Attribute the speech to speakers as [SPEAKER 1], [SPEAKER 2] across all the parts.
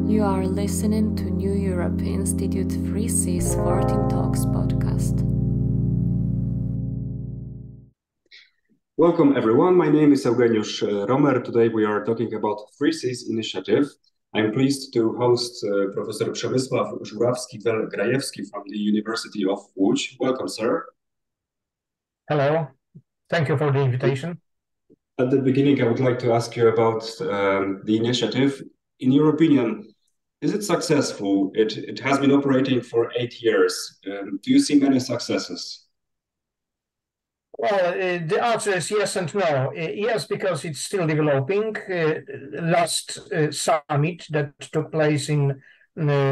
[SPEAKER 1] You are listening to New Europe Institute Free Seas 14 Talks podcast.
[SPEAKER 2] Welcome everyone, my name is Eugeniusz Romer. Today we are talking about Free Seas initiative. I'm pleased to host Professor Przemysław Grajewski from the University of Łódź. Welcome, sir.
[SPEAKER 3] Hello, thank you for the invitation.
[SPEAKER 2] At the beginning, I would like to ask you about the initiative. In your opinion, is it successful? It has been operating for 8 years. Do you see many successes?
[SPEAKER 3] Well, the answer is yes and no. Yes, because it's still developing. Last summit that took place in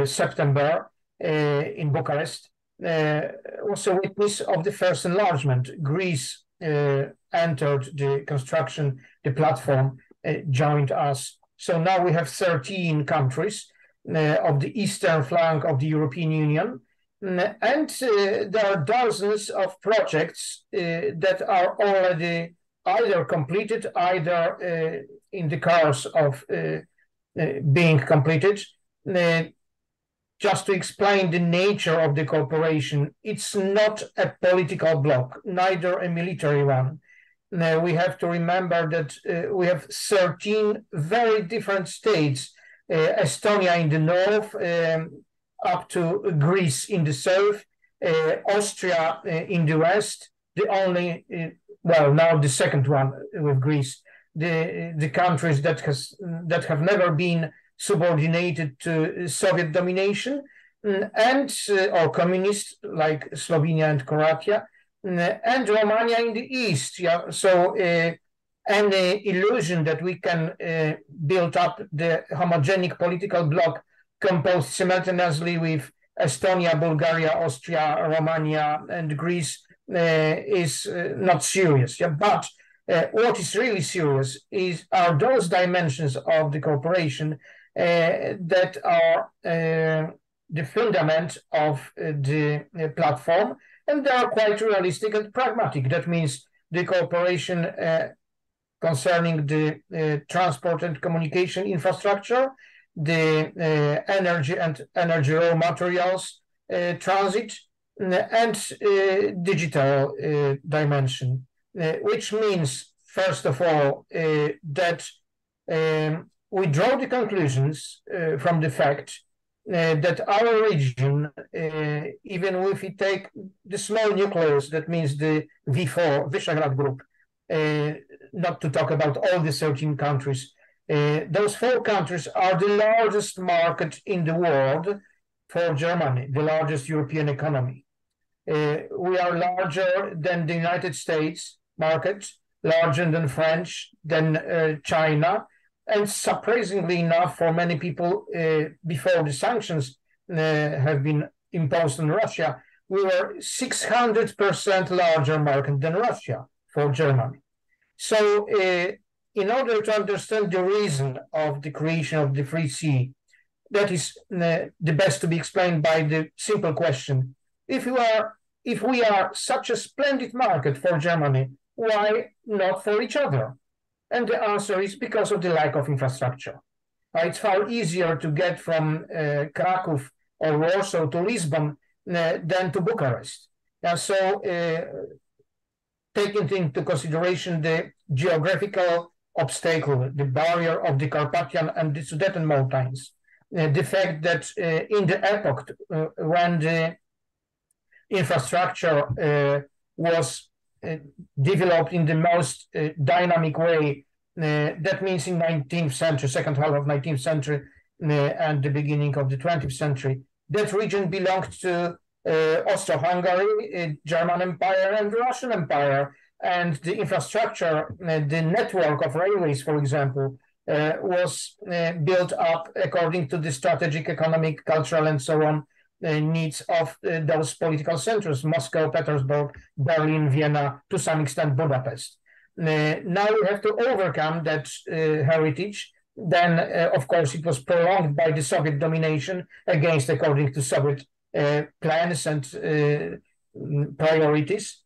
[SPEAKER 3] September in Bucharest was a witness of the first enlargement. Greece entered the construction, the platform, joined us. So now we have 13 countries of the eastern flank of the European Union. And there are dozens of projects that are already either completed, either in the course of being completed. Just to explain the nature of the cooperation, it's not a political bloc, neither a military one. We have to remember that we have 13 very different states, Estonia in the north, up to Greece in the south, Austria in the west, the only, well, now the second one with Greece, the countries that have never been subordinated to Soviet domination, and or communist like Slovenia and Croatia, and Romania in the east. Yeah, so any illusion that we can build up the homogenic political bloc composed simultaneously with Estonia, Bulgaria, Austria, Romania, and Greece is not serious. Yeah? But what is really serious are those dimensions of the cooperation that are the fundament of the platform, and they are quite realistic and pragmatic. That means the cooperation concerning the transport and communication infrastructure, the energy and energy raw materials transit, and digital dimension, which means, first of all, that we draw the conclusions from the fact that our region, even if we take the small nucleus, that means the V4, Visegrad Group, not to talk about all the 13 countries, those 4 countries are the largest market in the world for Germany, the largest European economy. We are larger than the United States market, larger than French, than China, and surprisingly enough, for many people, before the sanctions have been imposed on Russia, we were 600% larger market than Russia for Germany. So in order to understand the reason of the creation of the Free Sea, that is the best to be explained by the simple question: if we are such a splendid market for Germany, why not for each other? And the answer is because of the lack of infrastructure. It's far easier to get from Kraków or Warsaw to Lisbon than to Bucharest. And so taking into consideration the geographical obstacle, the barrier of the Carpathian and the Sudeten mountains, the fact that in the epoch when the infrastructure was developed in the most dynamic way, that means in 19th century, second half of 19th century and the beginning of the 20th century, that region belonged to Austro-Hungary, German Empire, and Russian Empire. And the infrastructure, the network of railways, for example, was built up according to the strategic, economic, cultural, and so on needs of those political centers: Moscow, Petersburg, Berlin, Vienna, to some extent Budapest. Now we have to overcome that heritage. Then, of course, it was prolonged by the Soviet domination according to Soviet plans and priorities.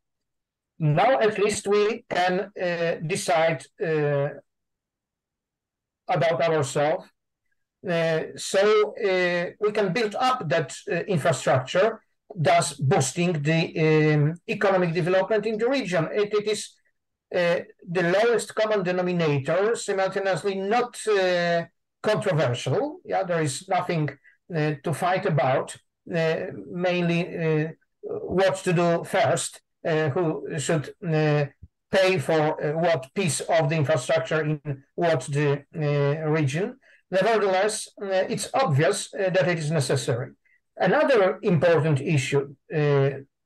[SPEAKER 3] Now, at least we can decide about ourselves. So we can build up that infrastructure, thus boosting the economic development in the region. It is the lowest common denominator, simultaneously not controversial. Yeah, there is nothing to fight about. Mainly what to do first, who should pay for what piece of the infrastructure in what the region. Nevertheless, it's obvious that it is necessary. Another important issue,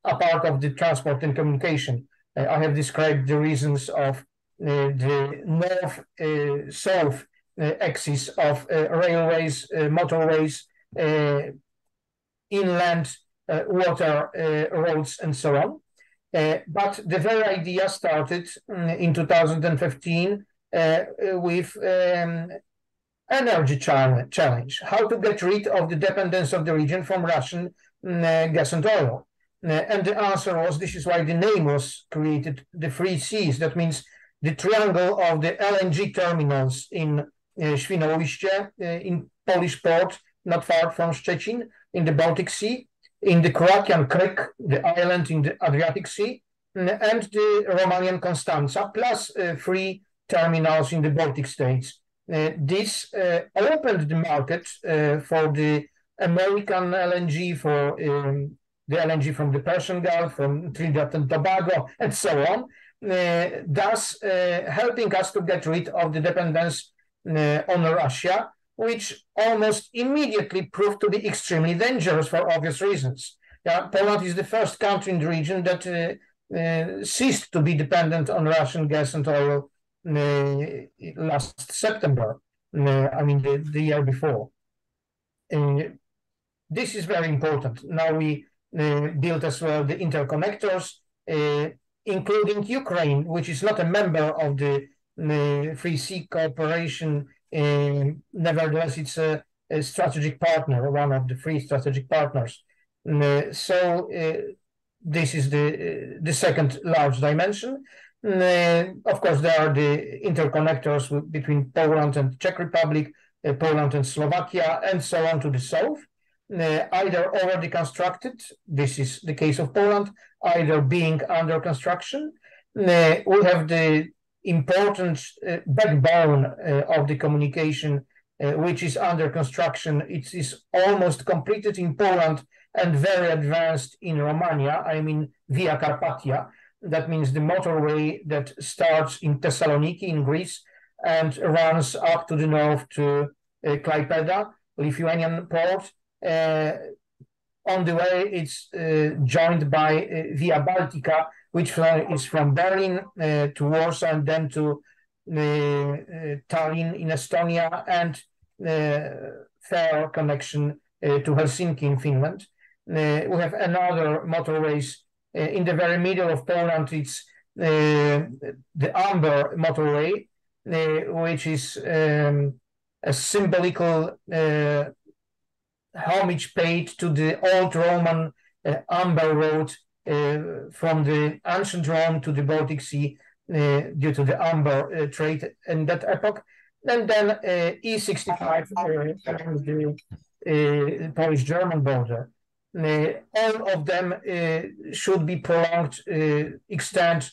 [SPEAKER 3] apart of the transport and communication, I have described the reasons of the north-south axis of railways, motorways, inland water roads, and so on. But the very idea started in 2015 with energy challenge, how to get rid of the dependence of the region from Russian gas and oil. And the answer was, this is why the name was created, the Three Seas. That means the triangle of the LNG terminals in Świnoujście, in Polish port, not far from Szczecin, in the Baltic Sea, in the Croatian Creek, the island in the Adriatic Sea, and the Romanian Constanța, plus 3 terminals in the Baltic states. This opened the market for the American LNG, for the LNG from the Persian Gulf, from Trinidad and Tobago, and so on, thus helping us to get rid of the dependence on Russia, which almost immediately proved to be extremely dangerous for obvious reasons. Poland is the first country in the region that ceased to be dependent on Russian gas and oil last September, I mean the year before. This is very important. Now we built as well the interconnectors, including Ukraine, which is not a member of the Free Sea Cooperation. Nevertheless, it's a strategic partner, one of the 3 strategic partners. So this is the second large dimension. Of course, there are the interconnectors between Poland and Czech Republic, Poland and Slovakia, and so on to the south, either already constructed, this is the case of Poland, either being under construction. We have the important backbone of the communication, which is under construction. It is almost completed in Poland and very advanced in Romania, I mean Via Carpathia. That means the motorway that starts in Thessaloniki in Greece and runs up to the north to Klaipeda, Lithuanian port. On the way, it's joined by Via Baltica, which is from Berlin to Warsaw and then to Tallinn in Estonia, and fair connection to Helsinki in Finland. We have another motorways in the very middle of Poland. It's the Amber motorway, which is a symbolical homage paid to the old Roman Amber road from the ancient Rome to the Baltic Sea due to the amber trade in that epoch. And then E65 along the Polish-German border. All of them should be prolonged, extend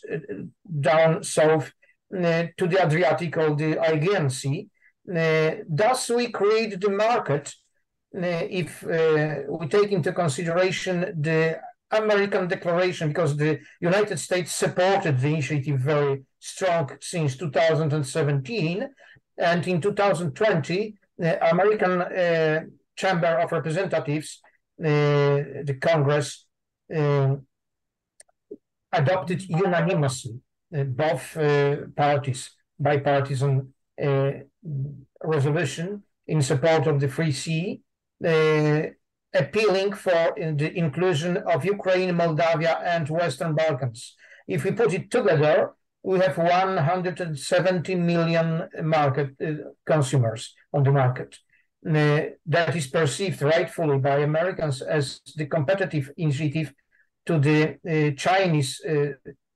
[SPEAKER 3] down south to the Adriatic or the Aegean Sea. Thus, we create the market. If we take into consideration the American declaration, because the United States supported the initiative very strong since 2017, and in 2020, the American Chamber of Representatives, the Congress, adopted unanimously both parties, bipartisan resolution in support of the Free Sea, appealing for the inclusion of Ukraine, Moldavia, and Western Balkans. If we put it together, we have 170 million market consumers on the market. That is perceived rightfully by Americans as the competitive initiative to the Chinese,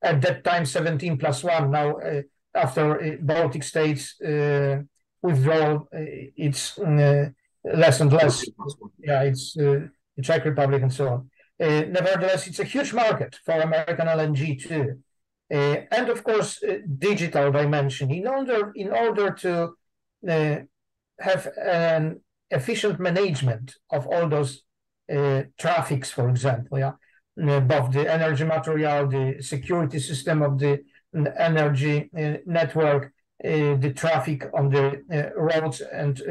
[SPEAKER 3] at that time 17+1, now after Baltic states withdrawal its less and less. Yeah, it's the Czech Republic and so on. Nevertheless, it's a huge market for American LNG too. And of course, digital dimension. In order to have an efficient management of all those traffics, for example, yeah, both the energy material, the security system of the energy network, the traffic on the roads and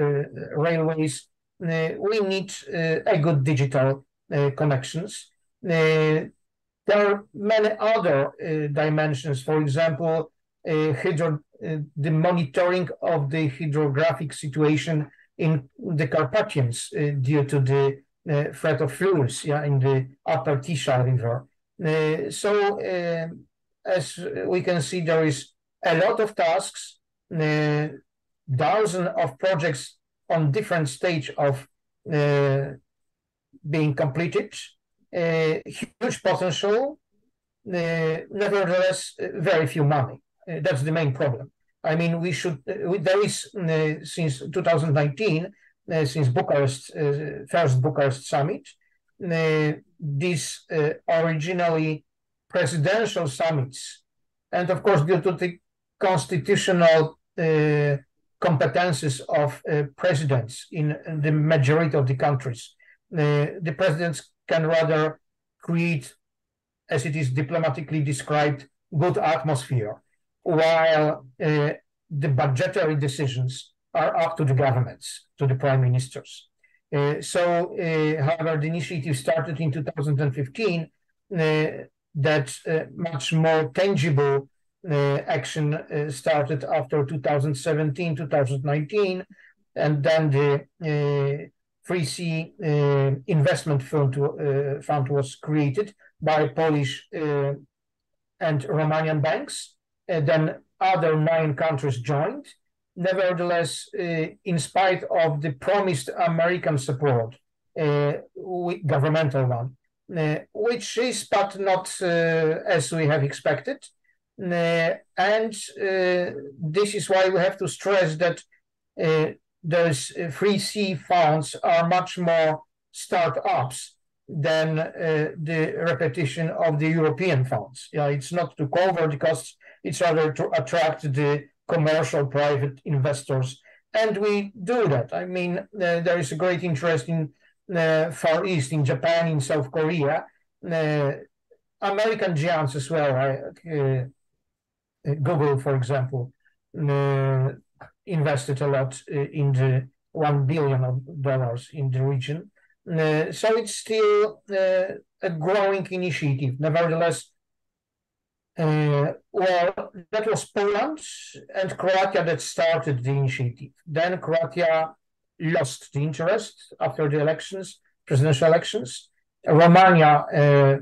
[SPEAKER 3] railways, we need a good digital connections. There are many other dimensions. For example, the monitoring of the hydrographic situation in the Carpathians due to the threat of floods, yeah, in the upper Tisza River. As we can see, there is a lot of tasks, dozens of projects on different stage of being completed, huge potential, nevertheless, very few money. That's the main problem. I mean, there is, since 2019, since Bucharest, first Bucharest summit, these originally presidential summits, and of course, due to the constitutional competences of presidents in the majority of the countries, the presidents can rather create, as it is diplomatically described, good atmosphere, while the budgetary decisions are up to the governments, to the prime ministers. However, the initiative started in 2015, that much more tangible action started after 2017, 2019, and then the Free Sea Investment Fund was created by Polish and Romanian banks. Then other 9 countries joined. Nevertheless, in spite of the promised American support, governmental one, which is but not as we have expected. And this is why we have to stress that those free sea funds are much more startups than the repetition of the European funds. Yeah, it's not to cover the costs, it's rather to attract the commercial private investors. And we do that. I mean, there is a great interest in Far East, in Japan, in South Korea, American giants as well. Google, for example, invested a lot in the $1 billion in the region. So it's still a growing initiative. Nevertheless, well, that was Poland and Croatia that started the initiative. Then Croatia lost the interest after the elections, presidential elections. Romania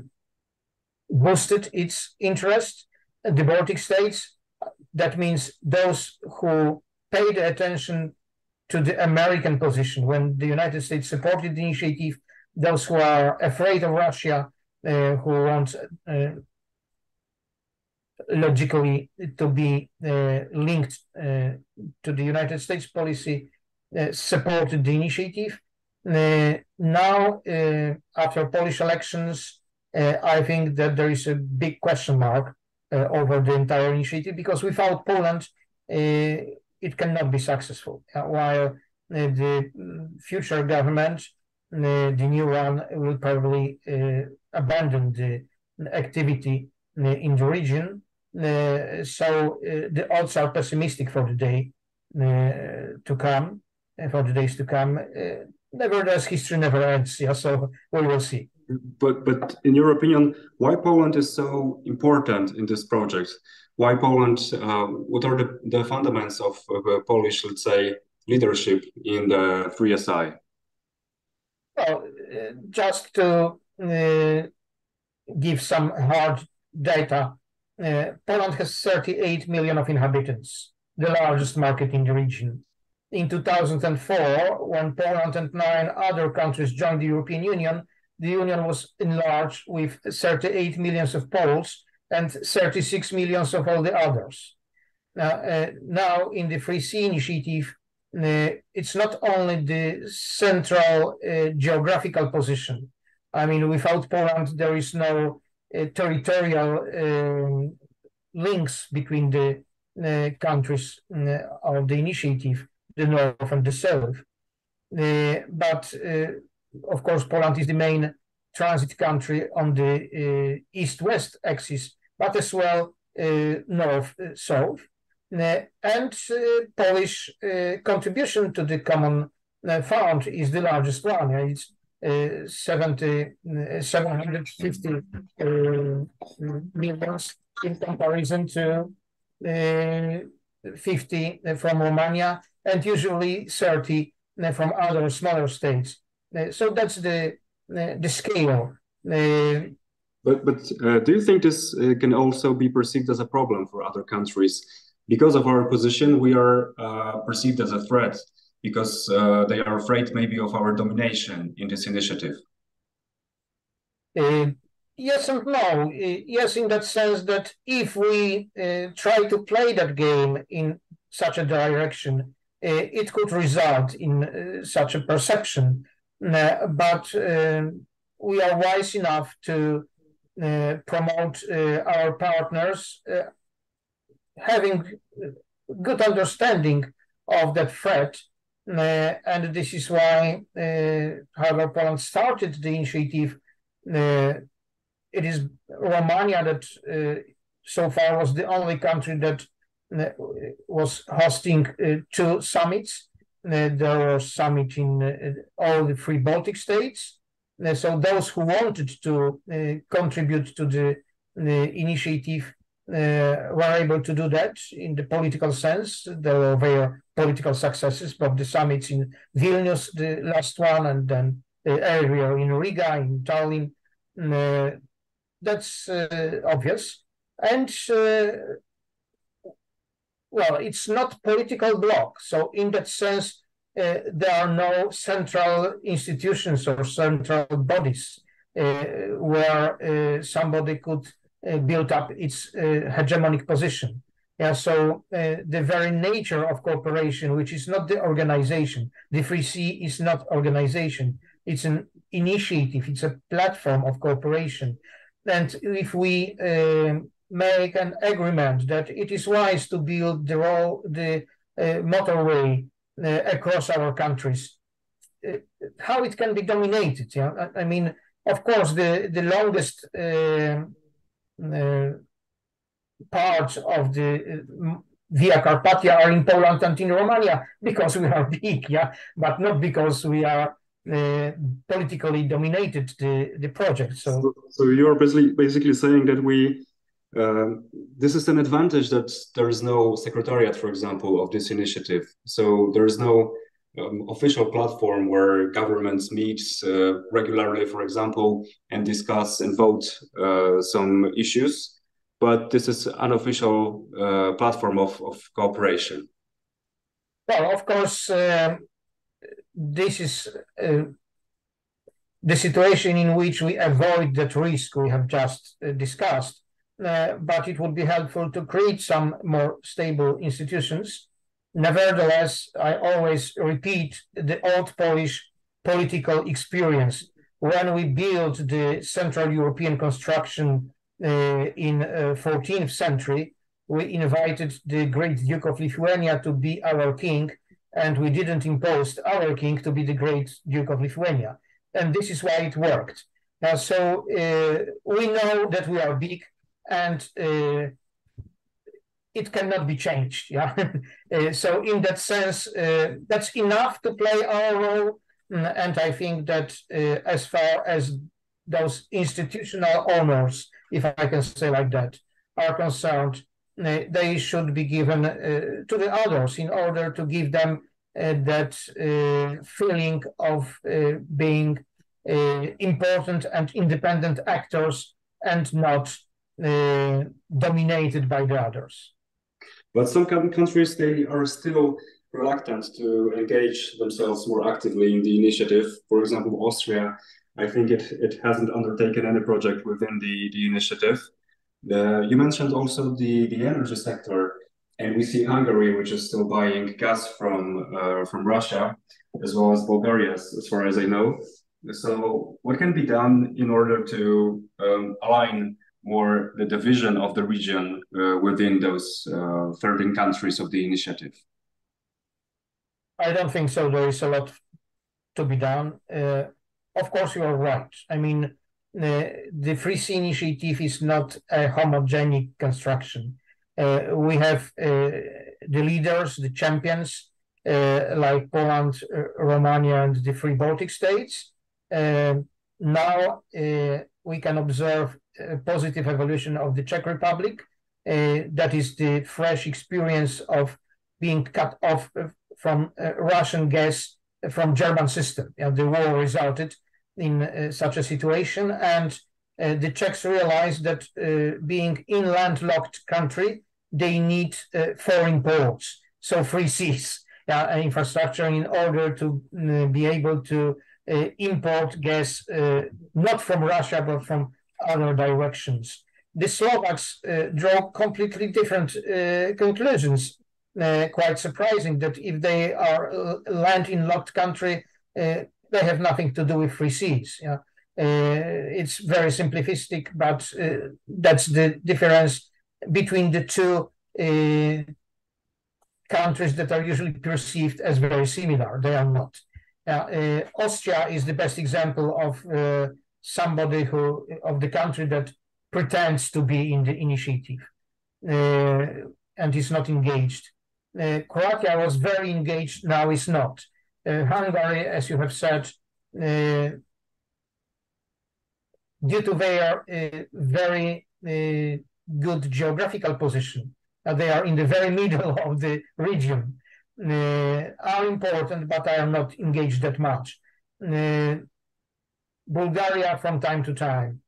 [SPEAKER 3] boosted its interest. The Baltic states, that means those who paid attention to the American position when the United States supported the initiative, those who are afraid of Russia, who want logically to be linked to the United States policy, supported the initiative. Now, after Polish elections, I think that there is a big question mark over the entire initiative, because without Poland, it cannot be successful. While the future government, the new one, will probably abandon the activity in the region. So the odds are pessimistic for the day to come, for the days to come. Nevertheless, history never ends. Yeah, so we will see.
[SPEAKER 2] But in your opinion, why Poland is so important in this project? Why Poland? What are the fundamentals of Polish, let's say, leadership in the 3SI?
[SPEAKER 3] Well, just to give some hard data, Poland has 38 million of inhabitants, the largest market in the region. In 2004, when Poland and 9 other countries joined the European Union, the Union was enlarged with 38 millions of Poles and 36 millions of all the others. Now in the Free Sea Initiative, it's not only the central geographical position. I mean, without Poland, there is no territorial links between the countries of the initiative, the North and the South. But of course, Poland is the main transit country on the east-west axis, but as well north-south. And Polish contribution to the common fund is the largest one. It's 750 millions in comparison to 50 from Romania, and usually 30 from other smaller states. So that's the scale.
[SPEAKER 2] But do you think this can also be perceived as a problem for other countries? Because of our position, we are perceived as a threat because they are afraid maybe of our domination in this initiative.
[SPEAKER 3] Yes and no. Yes, in that sense that if we try to play that game in such a direction, it could result in such a perception. But we are wise enough to promote our partners having good understanding of that threat. And this is why, however, Poland started the initiative. It is Romania that so far was the only country that was hosting 2 summits. There was summit in all the 3 Baltic states. So those who wanted to contribute to the initiative were able to do that in the political sense. There were their political successes, but the summits in Vilnius, the last one, and then earlier in Riga, in Tallinn, that's obvious. And well, it's not political bloc. So in that sense, there are no central institutions or central bodies where somebody could build up its hegemonic position. Yeah, so the very nature of cooperation, which is not the organization, the 3C is not organization, it's an initiative, it's a platform of cooperation. And if we make an agreement that it is wise to build the motorway across our countries, how it can be dominated? Yeah? I mean, of course, the longest parts of the Via Carpathia are in Poland and in Romania because we are big, yeah, but not because we are politically dominated the project. So
[SPEAKER 2] you're basically saying that we this is an advantage that there is no secretariat, for example, of this initiative. So there is no official platform where governments meet regularly, for example, and discuss and vote some issues. But this is an unofficial platform of cooperation.
[SPEAKER 3] Well, of course, this is the situation in which we avoid that risk we have just discussed. But it would be helpful to create some more stable institutions. Nevertheless, I always repeat the old Polish political experience. When we built the Central European construction in 14th century, we invited the great Duke of Lithuania to be our king, and we didn't impose our king to be the great Duke of Lithuania. And this is why it worked. So we know that we are big, and it cannot be changed. Yeah. So in that sense, that's enough to play our role. And I think that as far as those institutional owners, if I can say like that, are concerned, they should be given to the others in order to give them that feeling of being important and independent actors and not dominated by the others.
[SPEAKER 2] But some countries, they are still reluctant to engage themselves more actively in the initiative. For example, Austria, I think it hasn't undertaken any project within the initiative. You mentioned also the energy sector. And we see Hungary, which is still buying gas from Russia, as well as Bulgaria, as far as I know. So what can be done in order to align more the division of the region within those 13 countries of the initiative?
[SPEAKER 3] I don't think so. There is a lot to be done. Of course, you are right. I mean, the Free Sea Initiative is not a homogenic construction. We have the leaders, the champions, like Poland, Romania, and the three Baltic states. Now we can observe a positive evolution of the Czech Republic. That is the fresh experience of being cut off from Russian gas from German system. The war resulted in such a situation, and the Czechs realized that being inland locked country, they need foreign ports, so free seas infrastructure in order to be able to import gas not from Russia but from other directions. The Slovaks draw completely different conclusions. Quite surprising that if they are land in locked country, they have nothing to do with free seas. It's very simplistic, but that's the difference between the two countries that are usually perceived as very similar. They are not. Austria is the best example of somebody of the country that pretends to be in the initiative and is not engaged. Croatia was very engaged, now is not. Hungary, as you have said, due to their very good geographical position, they are in the very middle of the region, are important, but are not engaged that much. Bulgaria from time to time.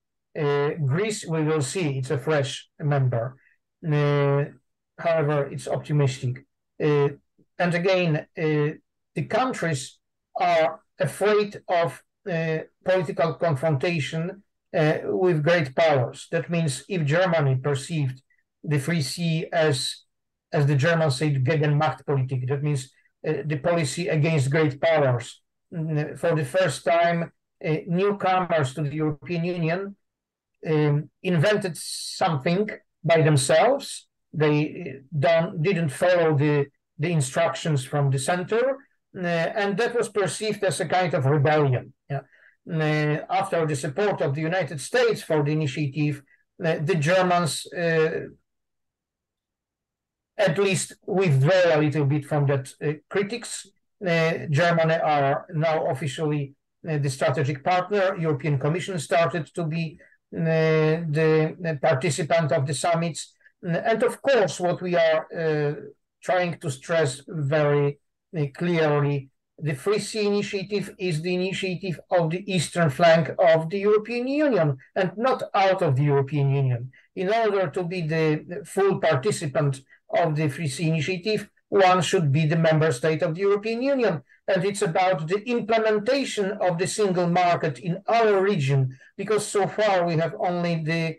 [SPEAKER 3] Greece, we will see, it's a fresh member. However, it's optimistic. And again, the countries are afraid of political confrontation with great powers. That means if Germany perceived the Free Sea as the Germans say, Gegenmachtpolitik, that means the policy against great powers. For the first time, newcomers to the European Union invented something by themselves. They didn't follow the instructions from the center, and that was perceived as a kind of rebellion. After the support of the United States for the initiative, the Germans at least withdraw a little bit from that critics. Germany are now officially the strategic partner. European Commission started to be the participant of the summits. And of course, what we are trying to stress very clearly, the Free Sea Initiative is the initiative of the eastern flank of the European Union and not out of the European Union. In order to be the full participant of the Free Sea Initiative, one should be the member state of the European Union. And it's about the implementation of the single market in our region, because so far we have only the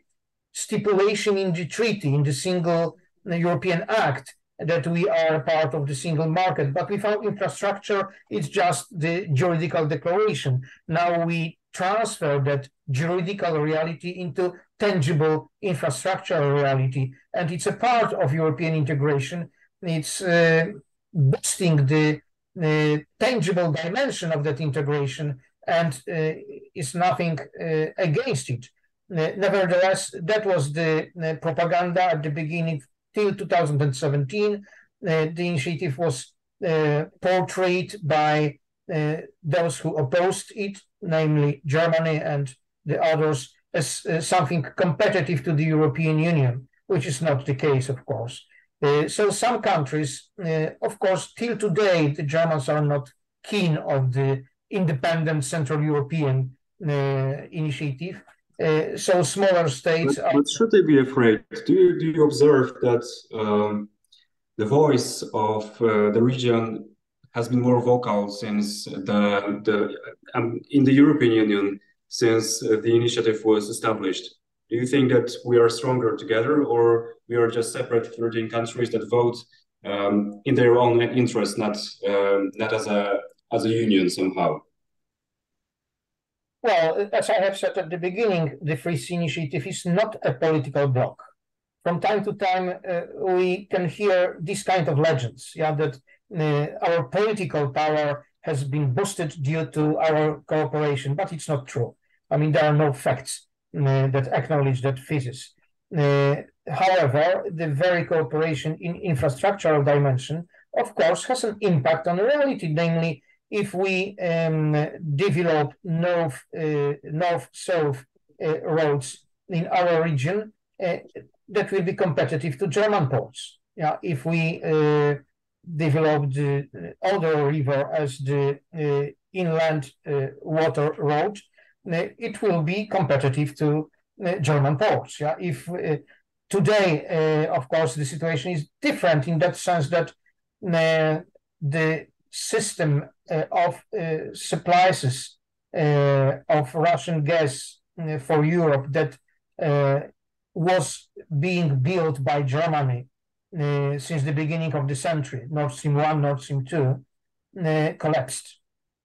[SPEAKER 3] stipulation in the treaty, in the Single European Act, that we are part of the single market. But without infrastructure, it's just the juridical declaration. Now we transfer that juridical reality into tangible infrastructural reality, and it's a part of European integration. It's boosting the tangible dimension of that integration, and is nothing against it. Nevertheless, that was the propaganda at the beginning till 2017. The initiative was portrayed by those who opposed it, namely Germany and the others, as something competitive to the European Union, which is not the case, of course. So some countries, of course, till today, the Germans are not keen of the independent Central European initiative. So smaller states
[SPEAKER 2] but should they be afraid? Do you observe that the voice of the region has been more vocal since in the European Union since the initiative was established? Do you think that we are stronger together, or we are just separate 13 countries that vote in their own interest, not as a union somehow?
[SPEAKER 3] Well, as I have said at the beginning, the Free Sea Initiative is not a political bloc. From time to time, we can hear this kind of legends, yeah, that our political power has been boosted due to our cooperation, but it's not true. I mean, there are no facts that acknowledge that thesis. However, the very cooperation in infrastructural dimension, of course, has an impact on reality, namely, if we develop north-south roads in our region, that will be competitive to German ports. Yeah, if we develop the Oder River as the inland water road, it will be competitive to German ports. Yeah, if today, of course, the situation is different in that sense that the system of supplies of Russian gas for Europe that was being built by Germany since the beginning of the century, Nord Stream 1, Nord Stream 2, collapsed.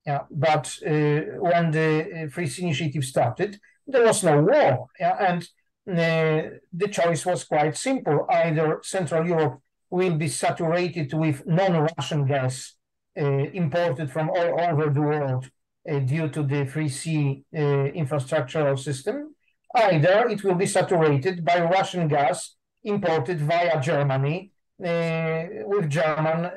[SPEAKER 3] Yeah, but when the Free Sea Initiative started, there was no war. Yeah, and the choice was quite simple. Either Central Europe will be saturated with non-Russian gas imported from all over the world due to the Free Sea infrastructural system. Either it will be saturated by Russian gas imported via Germany with German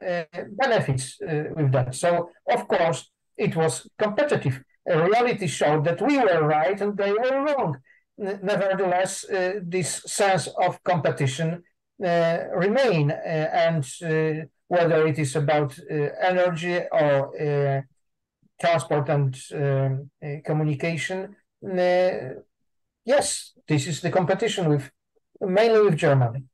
[SPEAKER 3] benefits with that. So, of course, it was competitive. Reality showed that we were right and they were wrong. Nevertheless, this sense of competition remain, and whether it is about energy or transport and communication, yes, this is the competition mainly with Germany.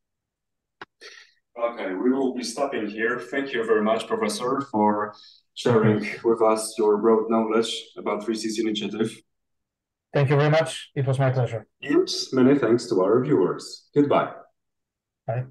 [SPEAKER 2] Okay, we will be stopping here. Thank you very much, Professor, for sharing with us your broad knowledge about Free Seas Initiative.
[SPEAKER 3] Thank you very much. It was my pleasure.
[SPEAKER 2] And many thanks to our viewers. Goodbye.
[SPEAKER 3] Bye.